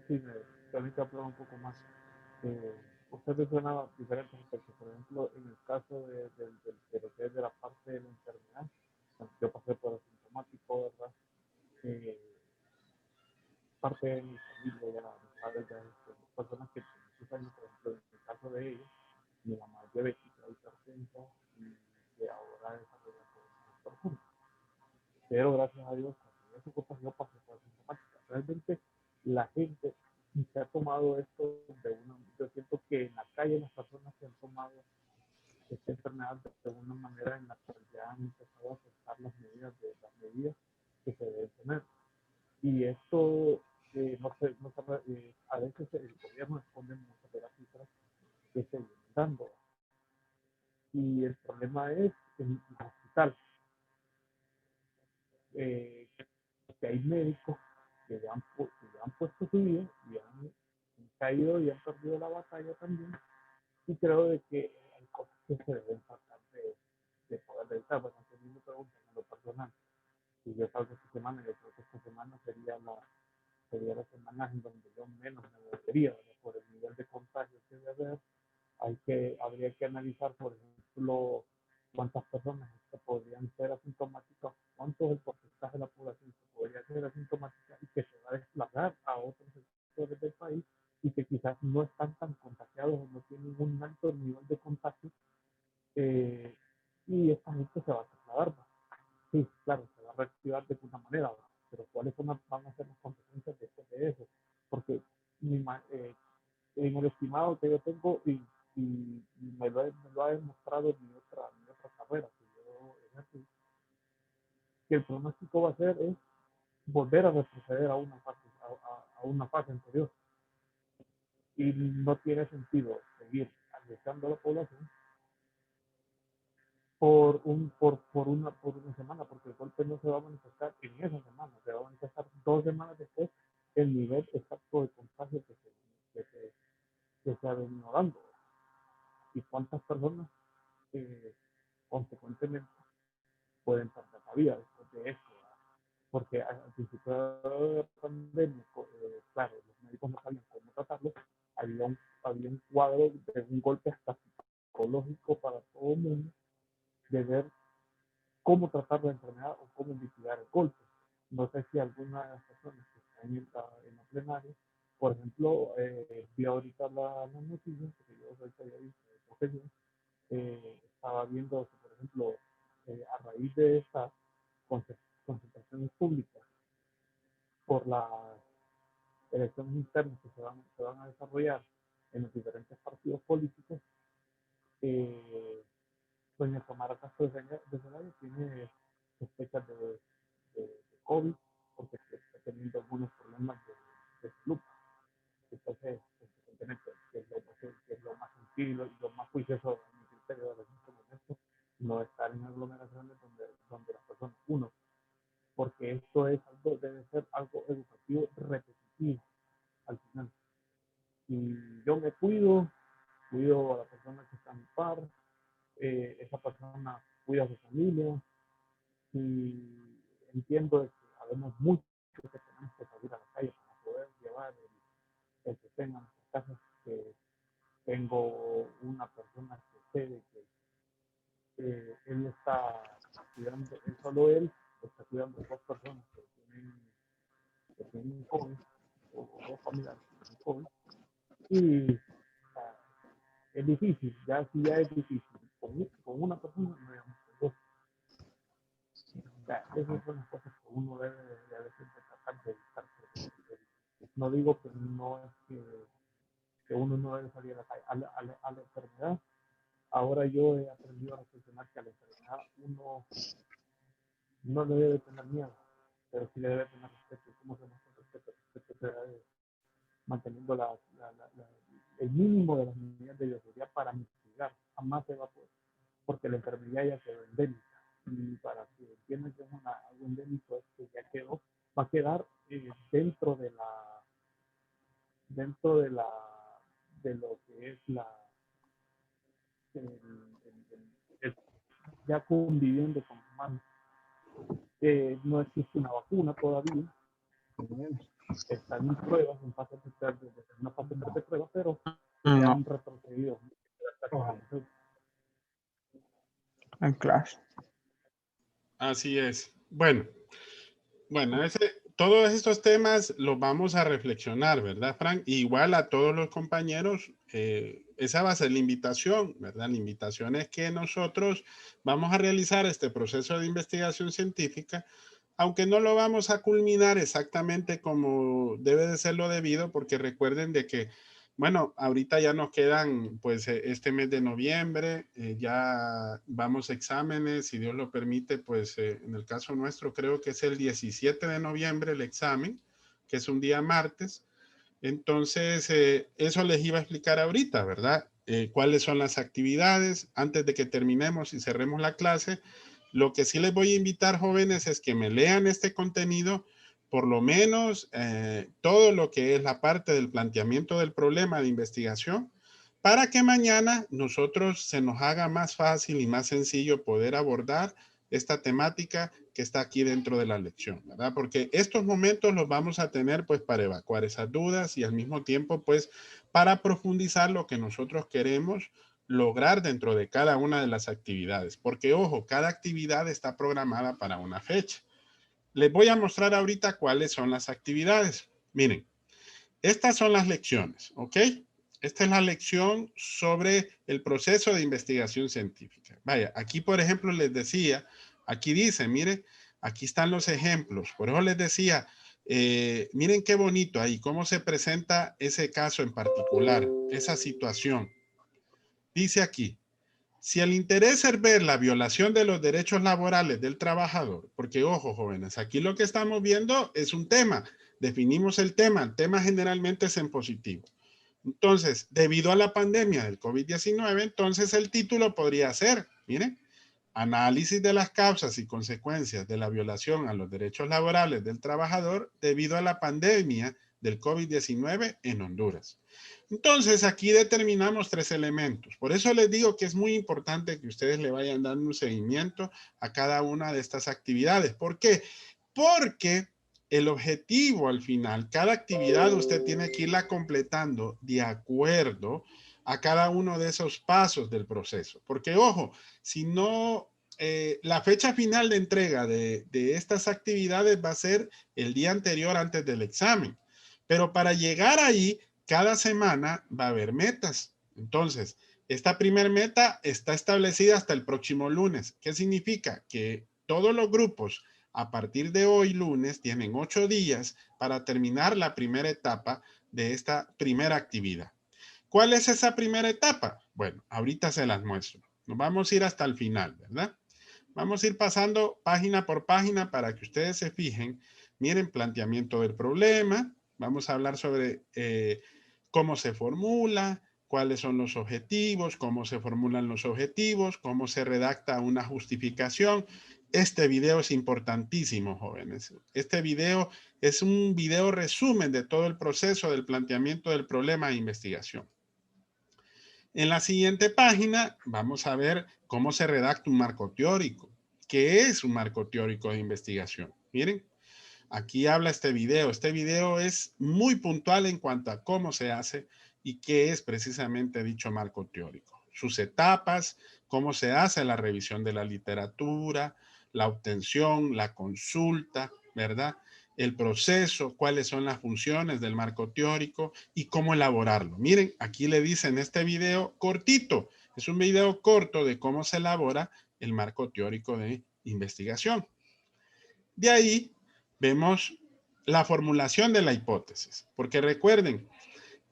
sí, me permite hablar un poco más. Usted mencionaba diferentes aspectos. Por ejemplo, en el caso de lo que es de la parte de la enfermedad, bueno, yo pasé por asintomático, ¿verdad? Eh, Parte de mi familia, ya, mis padres, ya, personas que tienen muchos años, por ejemplo, en el caso de ellos, mi mamá es diabética, hipertensa y que ahora desarrolla problemas. Pero gracias a Dios, cuando eso fue pasó, pasó por asintomática. Realmente la gente se ha tomado esto de una, yo siento que en la calle las personas se han tomado esta enfermedad de una manera en la que ya han empezado a aceptar las medidas que se deben tener. Y esto, a veces el gobierno esconde muchas de las cifras que se vienen dando. Y el problema es en el hospital, que hay médicos que ya han puesto su vida y han caído y han perdido la batalla también. Y creo de que hay cosas que se deben tratar de poder realizar. Bueno, si a mí me preguntan en lo personal, si yo salgo esta semana, yo creo que esta semana sería la semana en donde yo menos me debería, ¿verdad? Por el nivel de contagio que debe haber. Habría que analizar, por ejemplo, cuántas personas que podrían ser asintomáticas, cuánto es el porcentaje de la población que podría ser asintomática y no están tan contagiados, no tienen un alto nivel de contagio, y esta gente se va a trasladar. Sí, claro, se va a reactivar de alguna manera, ¿verdad? Pero ¿cuáles van a ser las consecuencias después de eso? Porque en el estimado que yo tengo, y me lo ha demostrado mi otra carrera, que yo ejercí, que el pronóstico va a ser es volver a retroceder a una fase anterior. Y no tiene sentido seguir arriesgando a la población por una semana, porque el golpe no se va a manifestar en esa semana, se va a manifestar 2 semanas después el nivel exacto de contagio que se ha venido dando. Y cuántas personas, consecuentemente, pueden perder la vida después de esto, ¿verdad? Porque al principio de la pandemia, claro, los médicos no sabían cómo tratarlo, había un cuadro de un golpe hasta psicológico para todo el mundo, de ver cómo tratar la enfermedad o cómo mitigar el golpe. No sé si alguna de las personas que están en la plenaria, por ejemplo, vi ahorita las noticias, porque yo soy periodista de profesión, estaba viendo, por ejemplo, a raíz de estas concentraciones públicas por las elecciones internas que se van a desarrollar en los diferentes partidos políticos, doña Tamara Castro de Zelaya tiene sospechas de COVID porque está teniendo algunos problemas de salud. Entonces, que es lo más tranquilo y lo más juicioso en mi criterio de este momento, no estar en aglomeraciones donde las personas, uno, porque esto debe ser algo educativo repetitivo al final. Y yo me cuido a la persona que está en mi par, esa persona cuida a su familia, y entiendo que sabemos mucho que tenemos que salir a la calle para poder llevar el sostén a nuestras casas, que tengo una persona que sé de que él está cuidando, él está cuidando a 2 personas que tienen COVID, o 2 familiares que tienen COVID, y es difícil, si ya es difícil, con una persona no digamos con dos. O sea, esas son las cosas que uno debe de a veces de tratar de evitar. No digo que no es que uno no debe salir a la calle, a la enfermedad. Ahora yo he aprendido a reflexionar que a la enfermedad uno no le debe tener miedo, pero sí le debe tener respeto. ¿Cómo se muestra respeto? Respeto se debe manteniendo el mínimo de las medidas de bioseguridad para mitigar. Jamás se va a poder, porque la enfermedad ya quedó endémica. Y para que entiendan que es algo endémico, es que ya quedó, va a quedar dentro de lo que es el, el, ya conviviendo con humanos. No existe una vacuna todavía, están en pruebas, en fase una fase de prueba, pero se No, han retrocedido. en clase. Así es. Bueno, todos estos temas los vamos a reflexionar, ¿verdad, Frank? Igual a todos los compañeros, esa va a ser la invitación, ¿verdad? La invitación es que nosotros vamos a realizar este proceso de investigación científica, aunque no lo vamos a culminar exactamente como debe de ser lo debido, porque recuerden de que, bueno, ahorita ya nos quedan, pues, este mes de noviembre, ya vamos a exámenes, si Dios lo permite, pues, en el caso nuestro creo que es el 17 de noviembre el examen, que es un día martes. Entonces, eso les iba a explicar ahorita, ¿verdad? Cuáles son las actividades antes de que terminemos y cerremos la clase. Lo que sí les voy a invitar, jóvenes, es que me lean este contenido, por lo menos todo lo que es la parte del planteamiento del problema de investigación, para que mañana nosotros se nos haga más fácil y más sencillo poder abordar esta temática que está aquí dentro de la lección, ¿verdad? Porque estos momentos los vamos a tener pues para evacuar esas dudas y al mismo tiempo pues para profundizar lo que nosotros queremos lograr dentro de cada una de las actividades. Porque ojo, cada actividad está programada para una fecha. Les voy a mostrar ahorita cuáles son las actividades. Miren, estas son las lecciones, ¿ok? Esta es la lección sobre el proceso de investigación científica. Vaya, aquí por ejemplo les decía, aquí dice, mire, aquí están los ejemplos. Por eso les decía, miren qué bonito ahí, cómo se presenta ese caso en particular, esa situación. Dice aquí, si el interés es ver la violación de los derechos laborales del trabajador, porque ojo jóvenes, aquí lo que estamos viendo es un tema, definimos el tema generalmente es en positivo. Entonces, debido a la pandemia del COVID-19, entonces el título podría ser, miren, análisis de las causas y consecuencias de la violación a los derechos laborales del trabajador debido a la pandemia del COVID-19 en Honduras. Entonces, aquí determinamos 3 elementos. Por eso les digo que es muy importante que ustedes le vayan dando un seguimiento a cada una de estas actividades. ¿Por qué? Porque el objetivo al final, cada actividad usted tiene que irla completando de acuerdo a cada uno de esos pasos del proceso. Porque, ojo, si no, la fecha final de entrega de estas actividades va a ser el día anterior antes del examen. Pero para llegar ahí, cada semana va a haber metas. Entonces, esta primer meta está establecida hasta el próximo lunes. ¿Qué significa? Que todos los grupos a partir de hoy lunes tienen 8 días para terminar la primera etapa de esta primera actividad. ¿Cuál es esa primera etapa? Bueno, ahorita se las muestro. Nos vamos a ir hasta el final, ¿verdad? Vamos a ir pasando página por página para que ustedes se fijen. Miren, planteamiento del problema. Vamos a hablar sobre cómo se formula, cuáles son los objetivos, cómo se formulan los objetivos, cómo se redacta una justificación. Este video es importantísimo, jóvenes. Este video es un video resumen de todo el proceso del planteamiento del problema de investigación. En la siguiente página vamos a ver cómo se redacta un marco teórico. ¿Qué es un marco teórico de investigación? Miren, aquí habla este video. Este video es muy puntual en cuanto a cómo se hace y qué es precisamente dicho marco teórico. Sus etapas, cómo se hace la revisión de la literatura, la obtención, la consulta, ¿verdad? El proceso, cuáles son las funciones del marco teórico y cómo elaborarlo. Miren, aquí le dicen este video cortito. Es un video corto de cómo se elabora el marco teórico de investigación. De ahí vemos la formulación de la hipótesis, porque recuerden,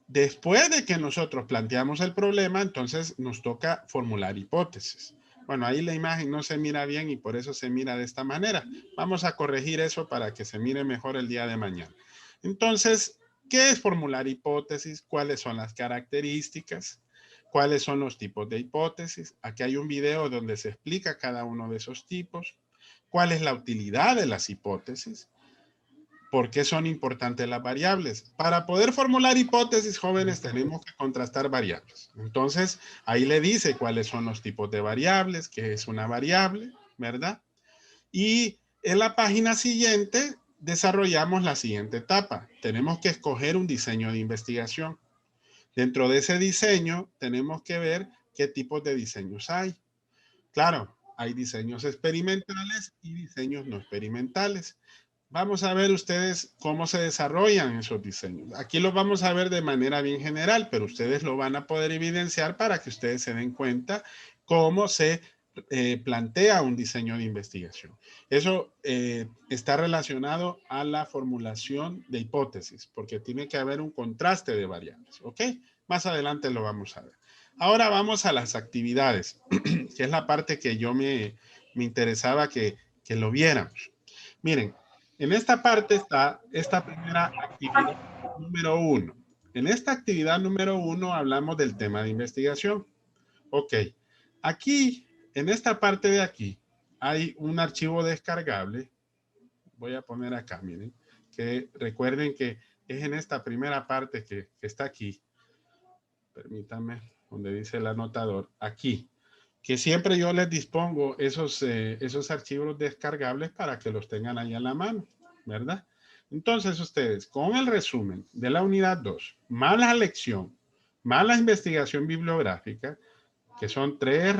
después de que nosotros planteamos el problema, entonces nos toca formular hipótesis. Bueno, ahí la imagen no se mira bien y por eso se mira de esta manera. Vamos a corregir eso para que se mire mejor el día de mañana. Entonces, ¿qué es formular hipótesis? ¿Cuáles son las características? ¿Cuáles son los tipos de hipótesis? Aquí hay un video donde se explica cada uno de esos tipos. ¿Cuál es la utilidad de las hipótesis? ¿Por qué son importantes las variables? Para poder formular hipótesis, jóvenes, tenemos que contrastar variables. Entonces, ahí le dice cuáles son los tipos de variables, qué es una variable, ¿verdad? Y en la página siguiente desarrollamos la siguiente etapa. Tenemos que escoger un diseño de investigación. Dentro de ese diseño tenemos que ver qué tipos de diseños hay. Claro, hay diseños experimentales y diseños no experimentales. Vamos a ver ustedes cómo se desarrollan esos diseños. Aquí los vamos a ver de manera bien general, pero ustedes lo van a poder evidenciar para que ustedes se den cuenta cómo se plantea un diseño de investigación. Eso está relacionado a la formulación de hipótesis, porque tiene que haber un contraste de variables, ¿ok? Más adelante lo vamos a ver. Ahora vamos a las actividades, que es la parte que yo me interesaba que lo viéramos. Miren, en esta parte está esta primera actividad número 1. En esta actividad número 1 hablamos del tema de investigación. Ok, aquí, en esta parte de aquí, hay un archivo descargable. Voy a poner acá, miren, que recuerden que es en esta primera parte que está aquí. Permítanme, donde dice el anotador, aquí. Que siempre yo les dispongo esos archivos descargables para que los tengan ahí a la mano, ¿verdad? Entonces ustedes, con el resumen de la unidad 2, más la lección, más la investigación bibliográfica, que son tres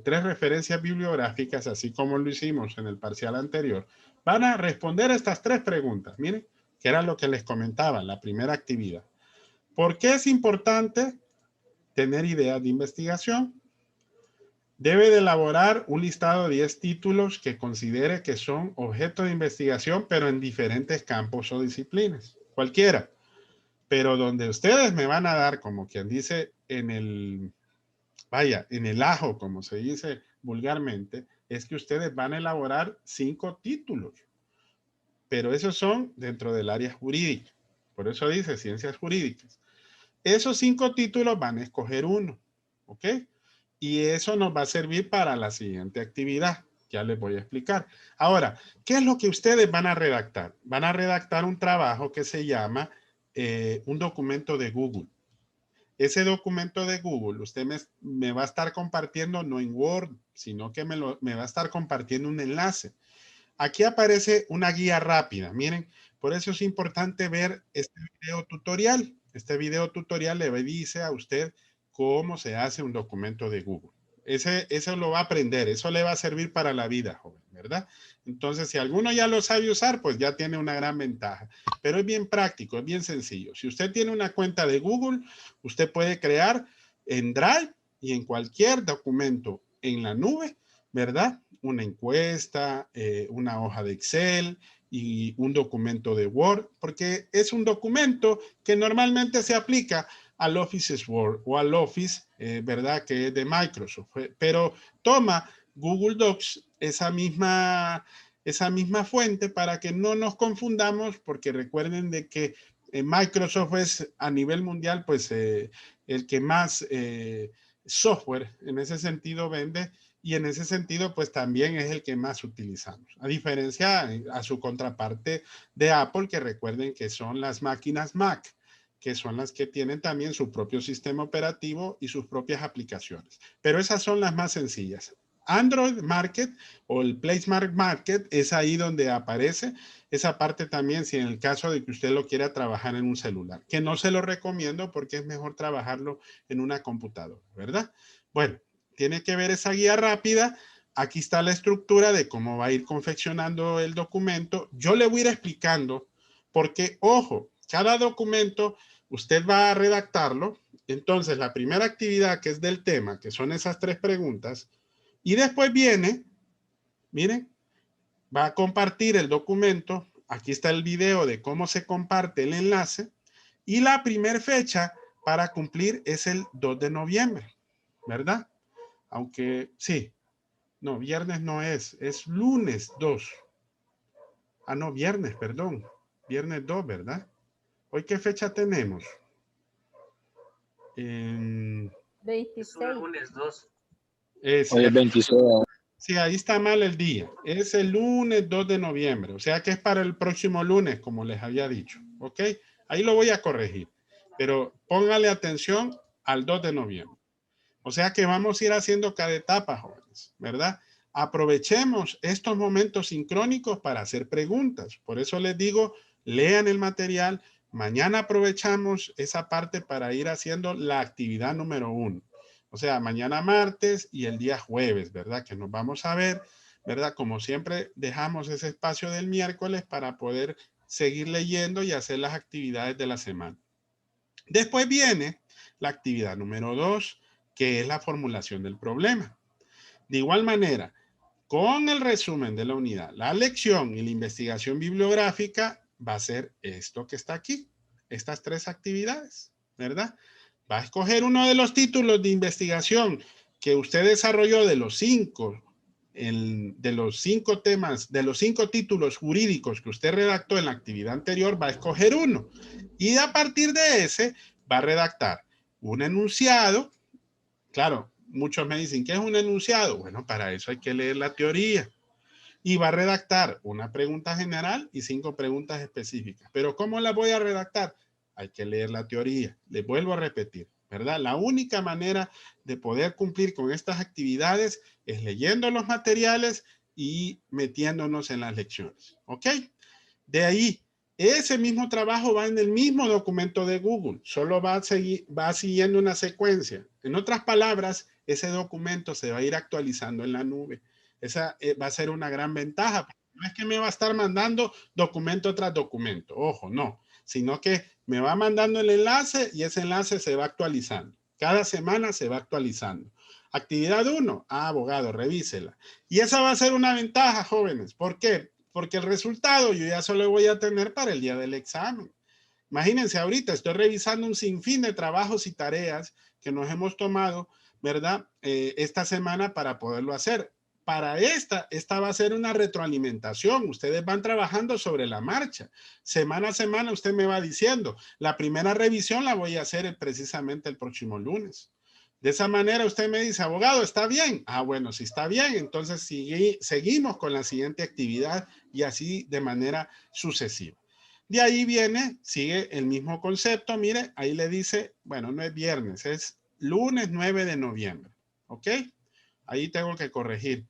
referencias bibliográficas, así como lo hicimos en el parcial anterior, van a responder estas 3 preguntas, miren, que era lo que les comentaba en la primera actividad. ¿Por qué es importante tener ideas de investigación? Debe de elaborar un listado de 10 títulos que considere que son objeto de investigación, pero en diferentes campos o disciplinas, cualquiera. Pero donde ustedes me van a dar, como quien dice, en el ajo, como se dice vulgarmente, es que ustedes van a elaborar 5 títulos. Pero esos son dentro del área jurídica. Por eso dice ciencias jurídicas. Esos 5 títulos van a escoger uno, ¿ok? Y eso nos va a servir para la siguiente actividad. Ya les voy a explicar. Ahora, ¿qué es lo que ustedes van a redactar? Van a redactar un trabajo que se llama un documento de Google. Ese documento de Google, usted me va a estar compartiendo no en Word, sino que me va a estar compartiendo un enlace. Aquí aparece una guía rápida. Miren, por eso es importante ver este video tutorial. Este video tutorial le dice a usted cómo se hace un documento de Google. Eso lo va a aprender, eso le va a servir para la vida, joven, ¿verdad? Entonces, si alguno ya lo sabe usar, pues ya tiene una gran ventaja. Pero es bien práctico, es bien sencillo. Si usted tiene una cuenta de Google, usted puede crear en Drive y en cualquier documento en la nube, ¿verdad? Una encuesta, una hoja de Excel y un documento de Word, porque es un documento que normalmente se aplica al Office Word o al Office, ¿verdad? Que es de Microsoft, pero toma Google Docs esa misma fuente para que no nos confundamos, porque recuerden de que Microsoft es a nivel mundial, pues el que más software en ese sentido vende, y en ese sentido pues también es el que más utilizamos, a diferencia a su contraparte de Apple, que recuerden que son las máquinas Mac, que son las que tienen también su propio sistema operativo y sus propias aplicaciones, pero esas son las más sencillas. Android Market o el Placemart Market es ahí donde aparece esa parte también, si en el caso de que usted lo quiera trabajar en un celular, que no se lo recomiendo porque es mejor trabajarlo en una computadora, ¿verdad? Bueno, tiene que ver esa guía rápida. Aquí está la estructura de cómo va a ir confeccionando el documento. Yo le voy a ir explicando porque, ojo, cada documento usted va a redactarlo. Entonces, la primera actividad que es del tema, que son esas 3 preguntas, y después viene, miren, va a compartir el documento. Aquí está el video de cómo se comparte el enlace. Y la primera fecha para cumplir es el 2 de noviembre, ¿verdad? Aunque sí, no, viernes no es lunes 2. Ah, no, viernes, perdón. Viernes 2, ¿verdad? ¿Hoy qué fecha tenemos? 26. Lunes 2. Hoy es 26. Sí, ahí está mal el día. Es el lunes 2 de noviembre. O sea que es para el próximo lunes, como les había dicho. ¿Ok? Ahí lo voy a corregir. Pero póngale atención al 2 de noviembre. O sea que vamos a ir haciendo cada etapa, jóvenes, ¿verdad? Aprovechemos estos momentos sincrónicos para hacer preguntas. Por eso les digo, lean el material. Mañana aprovechamos esa parte para ir haciendo la actividad número 1. O sea, mañana martes y el día jueves, ¿verdad? Que nos vamos a ver, ¿verdad? Como siempre, dejamos ese espacio del miércoles para poder seguir leyendo y hacer las actividades de la semana. Después viene la actividad número 2, que es la formulación del problema. De igual manera, con el resumen de la unidad, la lección y la investigación bibliográfica va a ser esto que está aquí, estas 3 actividades, ¿verdad? Va a escoger uno de los títulos de investigación que usted desarrolló de los 5 temas, de los 5 títulos jurídicos que usted redactó en la actividad anterior, va a escoger uno. Y a partir de ese, va a redactar un enunciado. Claro, muchos me dicen, ¿qué es un enunciado? Bueno, para eso hay que leer la teoría. Y va a redactar una pregunta general y 5 preguntas específicas. Pero ¿cómo la voy a redactar? Hay que leer la teoría. Les vuelvo a repetir, ¿verdad? La única manera de poder cumplir con estas actividades es leyendo los materiales y metiéndonos en las lecciones. ¿Ok? De ahí, ese mismo trabajo va en el mismo documento de Google, solo va siguiendo una secuencia. En otras palabras, ese documento se va a ir actualizando en la nube. Esa va a ser una gran ventaja. No es que me va a estar mandando documento tras documento, ojo, no, sino que me va mandando el enlace y ese enlace se va actualizando. Cada semana se va actualizando. Actividad 1, abogado, revísela. Y esa va a ser una ventaja, jóvenes. ¿Por qué? Porque el resultado yo ya solo voy a tener para el día del examen. Imagínense, ahorita estoy revisando un sinfín de trabajos y tareas que nos hemos tomado, ¿verdad? Esta semana para poderlo hacer. Para esta va a ser una retroalimentación. Ustedes van trabajando sobre la marcha. Semana a semana usted me va diciendo, la primera revisión la voy a hacer precisamente el próximo lunes. De esa manera usted me dice, abogado, ¿está bien? Ah, bueno, si está bien, entonces seguimos con la siguiente actividad y así de manera sucesiva. De ahí viene, sigue el mismo concepto, mire, ahí le dice, bueno, no es viernes, es lunes 9 de noviembre, ¿ok? Ahí tengo que corregir.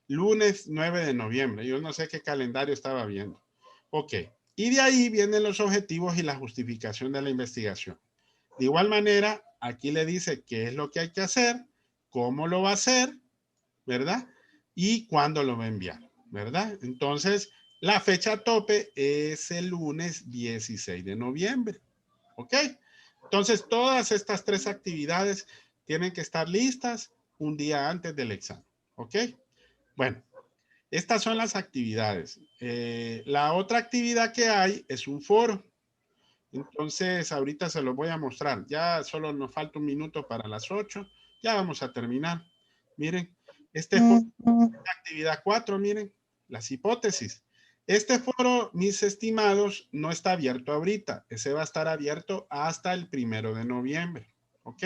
Lunes 9 de noviembre, yo no sé qué calendario estaba viendo. Ok, y de ahí vienen los objetivos y la justificación de la investigación. De igual manera, aquí le dice qué es lo que hay que hacer, cómo lo va a hacer, ¿verdad? Y cuándo lo va a enviar, ¿verdad? Entonces, la fecha tope es el lunes 16 de noviembre, ¿ok? Entonces, todas estas 3 actividades tienen que estar listas un día antes del examen, ¿ok? Bueno, estas son las actividades. La otra actividad que hay es un foro. Entonces, ahorita se los voy a mostrar. Ya solo nos falta un minuto para las 8. Ya vamos a terminar. Miren, este foro, actividad 4, miren, las hipótesis. Este foro, mis estimados, no está abierto ahorita. Ese va a estar abierto hasta el 1 de noviembre. ¿Ok?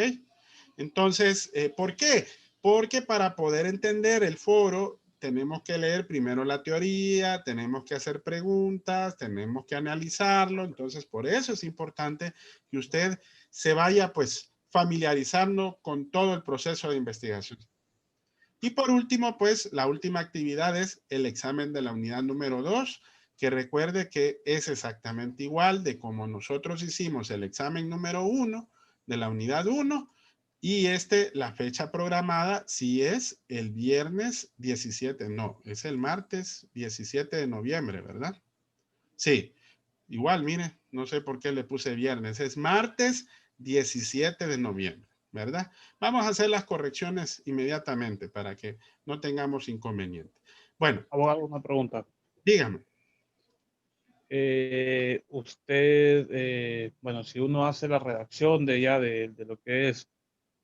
Entonces, ¿por qué? Porque para poder entender el foro, tenemos que leer primero la teoría, tenemos que hacer preguntas, tenemos que analizarlo. Entonces, por eso es importante que usted se vaya, pues, familiarizando con todo el proceso de investigación. Y por último, pues, la última actividad es el examen de la unidad número 2, que recuerde que es exactamente igual de como nosotros hicimos el examen número 1 de la unidad 1, y la fecha programada sí es el viernes 17, no, es el martes 17 de noviembre, ¿verdad? Sí, igual, mire, no sé por qué le puse viernes, es martes 17 de noviembre, ¿verdad? Vamos a hacer las correcciones inmediatamente para que no tengamos inconveniente. Bueno. Abogado, una pregunta. Dígame. Bueno, si uno hace la redacción de lo que es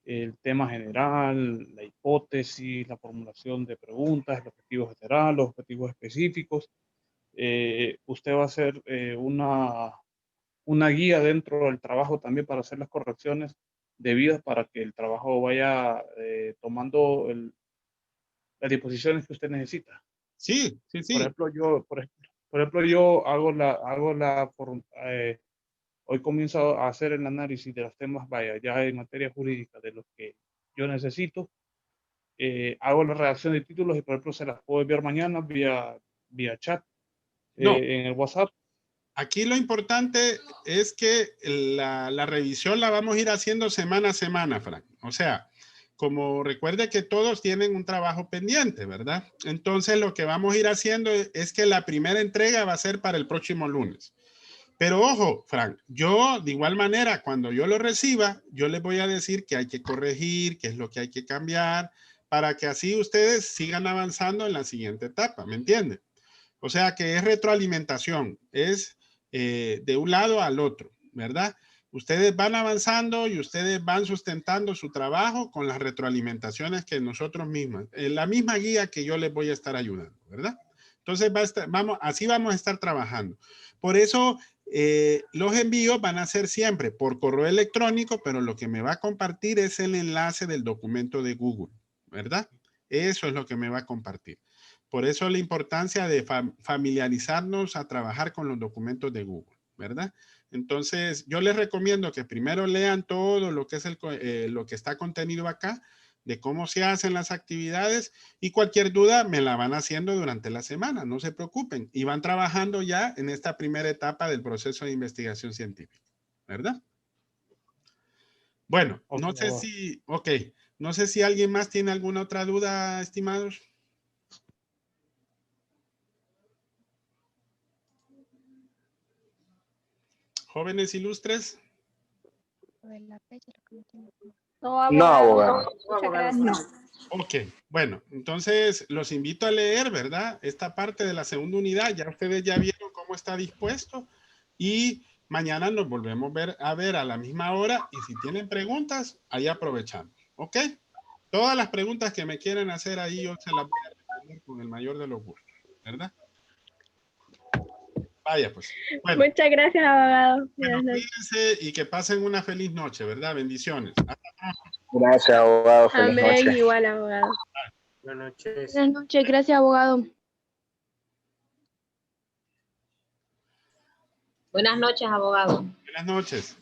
el tema general, la hipótesis, la formulación de preguntas, el objetivo general, los objetivos específicos, usted va a hacer una guía dentro del trabajo también para hacer las correcciones debidas para que el trabajo vaya tomando las disposiciones que usted necesita. Sí, sí, sí. Por ejemplo, yo hoy comienzo a hacer el análisis de los temas, vaya, ya en materia jurídica, de los que yo necesito. Hago la redacción de títulos y, por ejemplo, se las puedo enviar mañana vía chat No. en el WhatsApp. Aquí lo importante es que la revisión la vamos a ir haciendo semana a semana, Frank. O sea, como recuerde que todos tienen un trabajo pendiente, ¿verdad? Entonces lo que vamos a ir haciendo es que la primera entrega va a ser para el próximo lunes. Pero ojo, Frank, yo de igual manera, cuando yo lo reciba, yo les voy a decir que hay que corregir, qué es lo que hay que cambiar, para que así ustedes sigan avanzando en la siguiente etapa, ¿me entienden? O sea que es retroalimentación, es de un lado al otro, ¿verdad? Ustedes van avanzando y ustedes van sustentando su trabajo con las retroalimentaciones que nosotros mismos, en la misma guía que yo les voy a estar ayudando, ¿verdad? Entonces, así vamos a estar trabajando. Por eso, los envíos van a ser siempre por correo electrónico, pero lo que me va a compartir es el enlace del documento de Google, ¿verdad? Eso es lo que me va a compartir. Por eso la importancia de familiarizarnos a trabajar con los documentos de Google, ¿verdad? Entonces, yo les recomiendo que primero lean todo lo que es lo que está contenido acá, de cómo se hacen las actividades, y cualquier duda me la van haciendo durante la semana, no se preocupen, y van trabajando ya en esta primera etapa del proceso de investigación científica, ¿verdad? Bueno, no sé si alguien más tiene alguna otra duda, estimados. Jóvenes ilustres. No, No, abogado. abogado. Muchas gracias. Ok, bueno, entonces los invito a leer, ¿verdad? Esta parte de la segunda unidad, ya ustedes ya vieron cómo está dispuesto y mañana nos volvemos a ver a la misma hora y si tienen preguntas, ahí aprovechamos, ¿ok? Todas las preguntas que me quieran hacer ahí yo se las voy a responder con el mayor de los gustos, ¿verdad? Vaya pues. Bueno, Muchas gracias, abogado. bueno, Buenas noches. cuídense y que pasen una feliz noche, ¿verdad? Bendiciones. Gracias, abogado. Feliz Amén, noche. igual, abogado. Buenas noches. Buenas noches, gracias, abogado. Buenas noches, abogado. Buenas noches.